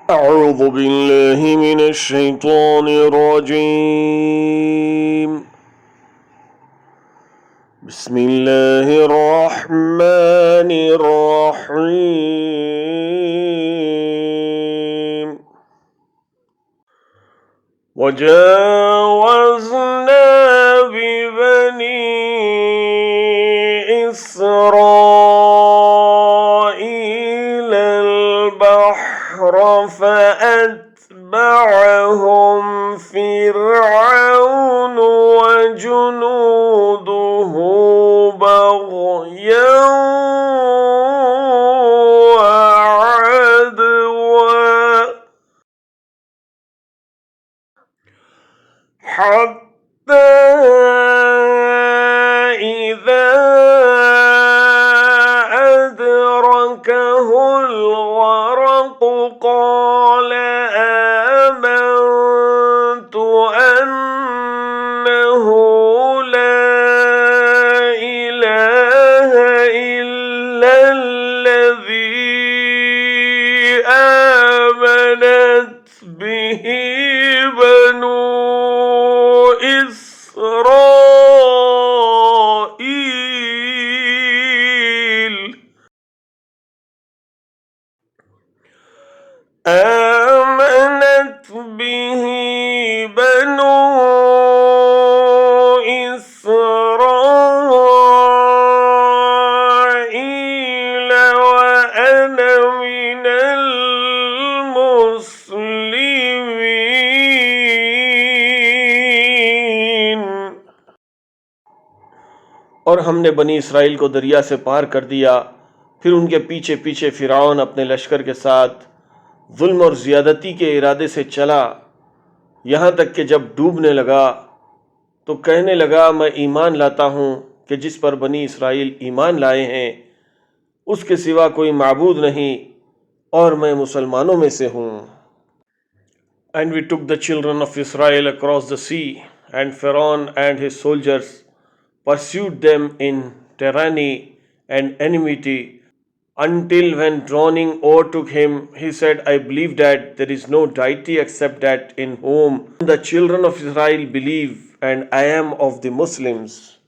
أعوذ بالله من الشيطان الرجيم. بسم الله الرحمن الرحيم. وجاوزنا ببني إسرائيل البحر فأتبعهم فرعون وجنوده بغيا وعدوا حتى إذا أدركه الغرق قال آمنت أنه لا إله إلا الذي آمنت به بنو إسرائيل آمنت به بنو إسرائيل وأنا من المسلمين. और हमने बनी इसराइल को दरिया से पार कर दिया। फिर उनके पीछे पीछे फिरौन अपने लश्कर के साथ जुल्म और ज़्यादती के इरादे से चला, यहाँ तक कि जब डूबने लगा तो कहने लगा मैं ईमान लाता हूँ कि जिस पर बनी इसराइल ईमान लाए हैं उसके सिवा कोई माबूद नहीं और मैं मुसलमानों में से हूँ. And we took the children of Israel across the sea, and Pharaoh and his soldiers pursued them in tyranny and enmity, until when drowning overtook him, he said, I believe that there is no deity except that in whom the children of Israel believe, and I am of the Muslims.